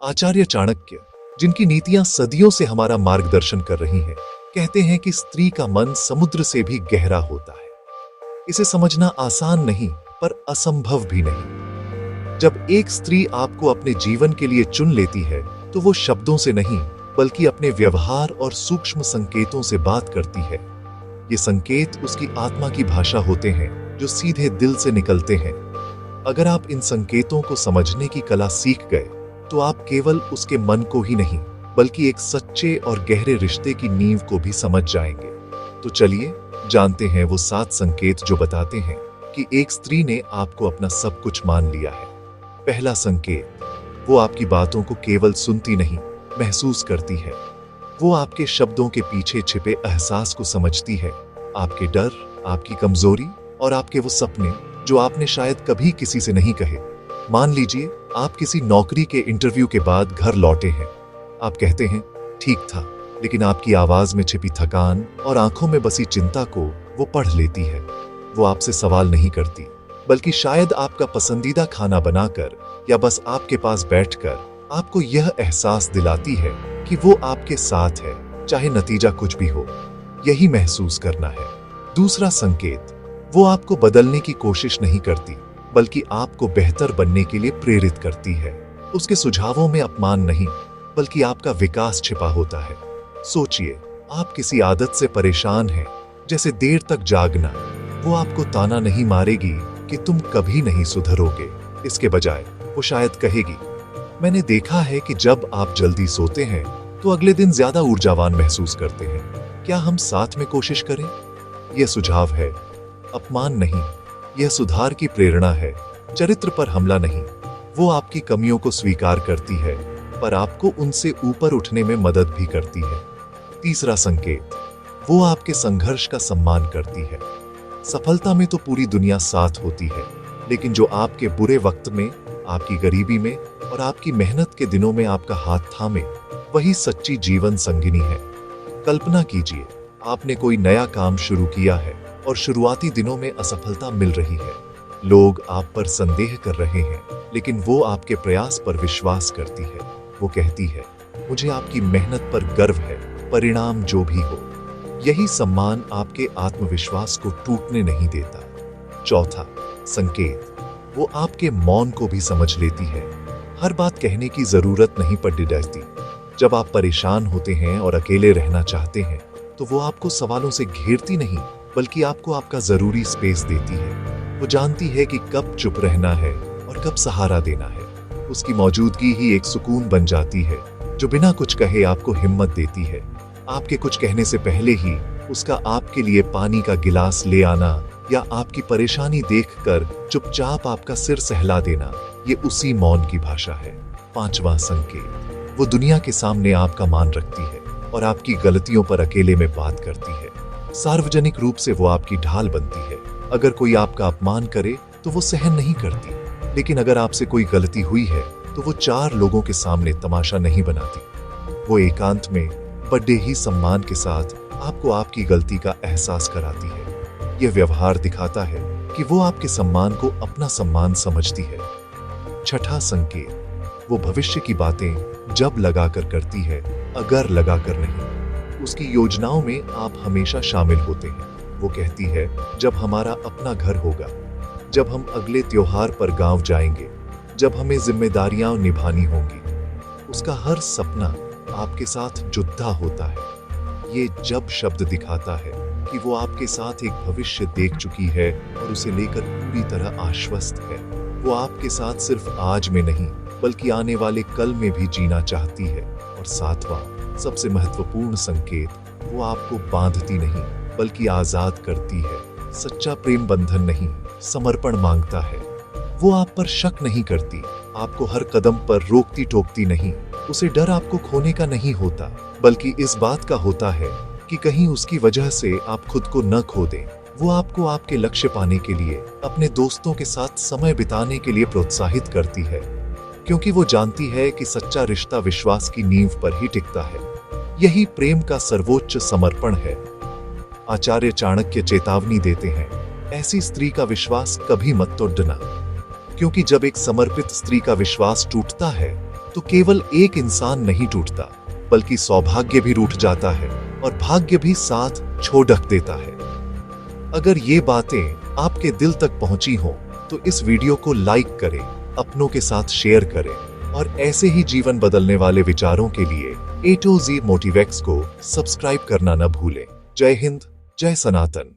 आचार्य चाणक्य, जिनकी नीतियां सदियों से हमारा मार्गदर्शन कर रही हैं, कहते हैं कि स्त्री का मन समुद्र से भी गहरा होता है। इसे समझना आसान नहीं, पर असंभव भी नहीं। जब एक स्त्री आपको अपने जीवन के लिए चुन लेती है, तो वो शब्दों से नहीं, बल्कि अपने व्यवहार और सूक्ष्म संकेतों से बात करती है। ये संकेत उसकी आत्मा की भाषा होते हैं, जो सीधे दिल से निकलते हैं। अगर आप इन संकेतों को समझने की कला सीख गए, तो आप केवल उसके मन को ही नहीं, बल्कि एक सच्चे और गहरे रिश्ते की नींव को भी समझ जाएंगे। तो चलिए जानते हैं वो 7 संकेत जो बताते हैं कि एक स्त्री ने आपको अपना सब कुछ मान लिया है। पहला संकेत, वो आपकी बातों को केवल सुनती नहीं, महसूस करती है। वो आपके शब्दों के पीछे छिपे एहसास को समझती है, आपके डर, आपकी कमजोरी और आपके वो सपने जो आपने शायद कभी किसी से नहीं कहे। मान लीजिए आप किसी नौकरी के इंटरव्यू के बाद घर लौटे हैं। आप कहते हैं ठीक था, लेकिन आपकी आवाज में छिपी थकान और आंखों में बसी चिंता को वो पढ़ लेती है। वो आपसे सवाल नहीं करती, बल्कि शायद आपका पसंदीदा खाना बनाकर या बस आपके पास बैठकर आपको यह एहसास दिलाती है कि वो आपके साथ है, चाहे नतीजा कुछ भी हो। यही महसूस करना है। दूसरा संकेत, वो आपको बदलने की कोशिश नहीं करती, बल्कि आपको बेहतर बनने के लिए प्रेरित करती है। उसके सुझावों में अपमान नहीं, बल्कि आपका विकास छिपा होता है। सोचिए, आप किसी आदत से परेशान हैं, जैसे देर तक जागना। वो आपको ताना नहीं मारेगी कि तुम कभी नहीं सुधरोगे। इसके बजाय वो शायद कहेगी, मैंने देखा है कि जब आप जल्दी सोते हैं तो अगले दिन ज्यादा ऊर्जावान महसूस करते हैं। क्या हम साथ में कोशिश करें? यह सुझाव है, अपमान नहीं। यह सुधार की प्रेरणा है, चरित्र पर हमला नहीं। वो आपकी कमियों को स्वीकार करती है, पर आपको उनसे ऊपर उठने में मदद भी करती है। तीसरा संकेत, वो आपके संघर्ष का सम्मान करती है। सफलता में तो पूरी दुनिया साथ होती है, लेकिन जो आपके बुरे वक्त में, आपकी गरीबी में और आपकी मेहनत के दिनों में आपका हाथ थामे, वही सच्ची जीवन संगिनी है। कल्पना कीजिए, आपने कोई नया काम शुरू किया है और शुरुआती दिनों में असफलता मिल रही है। लोग आप पर संदेह कर रहे हैं, लेकिन वो आपके प्रयास पर विश्वास करती है। वो कहती है, मुझे आपकी मेहनत पर गर्व है, परिणाम जो भी हो। यही सम्मान आपके आत्मविश्वास को टूटने नहीं देता। चौथा संकेत, वो आपके मौन को भी समझ लेती है। हर बात कहने की जरूरत नहीं पड़ जाती। जब आप परेशान होते हैं और अकेले रहना चाहते हैं, तो वो आपको सवालों से घेरती नहीं, बल्कि आपको आपका जरूरी स्पेस देती है। वो जानती है कि कब चुप रहना है और कब सहारा देना है। उसकी मौजूदगी ही एक सुकून बन जाती है, जो बिना कुछ कहे आपको हिम्मत देती है। आपके कुछ कहने से पहले ही उसका आपके लिए पानी का गिलास ले आना या आपकी परेशानी देखकर चुपचाप आपका सिर सहला देना, ये उसी मौन की भाषा है। पांचवा संकेत, वो दुनिया के सामने आपका मान रखती है और आपकी गलतियों पर अकेले में बात करती है। सार्वजनिक रूप से वो आपकी ढाल बनती है। अगर कोई आपका अपमान करे तो वो सहन नहीं करती, लेकिन अगर आपसे कोई गलती हुई है तो वो 4 लोगों के सामने तमाशा नहीं बनाती। वो एकांत में बड़े ही सम्मान के साथ आपको आपकी गलती का एहसास कराती है। यह व्यवहार दिखाता है कि वो आपके सम्मान को अपना सम्मान समझती है। छठा संकेत, वो भविष्य की बातें जब लगाकर करती है, अगर लगाकर नहीं। उसकी योजनाओं में आप हमेशा शामिल होते हैं। वो कहती है, जब हमारा अपना घर होगा, जब हम अगले त्योहार पर गांव जाएंगे, जब हमें जिम्मेदारियां निभानी होंगी। उसका हर सपना आपके साथ जुड़ा होता है। ये जब शब्द दिखाता है कि वो आपके साथ एक भविष्य देख चुकी है और उसे लेकर पूरी तरह आश्वस्त है। वो आपके साथ सिर्फ आज में नहीं, बल्कि आने वाले कल में भी जीना चाहती है। और सातवां, सबसे महत्वपूर्ण संकेत, वो आपको बांधती नहीं, बल्कि आजाद करती है। सच्चा प्रेम बंधन नहीं, समर्पण मांगता है। वो आप पर शक नहीं करती, आपको हर कदम पर रोकती टोकती नहीं। उसे डर आपको खोने का नहीं होता, बल्कि इस बात का होता है कि कहीं उसकी वजह से आप खुद को न खो दें। वो आपको आपके लक्ष्य पाने के लिए, अपने दोस्तों के साथ समय बिताने के लिए प्रोत्साहित करती है, क्योंकि वो जानती है कि सच्चा रिश्ता विश्वास की नींव पर ही टिकता है। यही प्रेम का सर्वोच्च समर्पण है। आचार्य चाणक्य चेतावनी देते हैं, ऐसी स्त्री का विश्वास कभी मत तोड़ना, क्योंकि जब एक समर्पित स्त्री का विश्वास टूटता है तो तो केवल एक इंसान नहीं टूटता, बल्कि सौभाग्य भी रूठ जाता है और भाग्य भी साथ छोड़ देता है। अगर ये बातें आपके दिल तक पहुंची हो तो इस वीडियो को लाइक करें, अपनों के साथ शेयर करें और ऐसे ही जीवन बदलने वाले विचारों के लिए A to Z मोटिवेक्स को सब्सक्राइब करना न भूलें। जय हिंद, जय सनातन।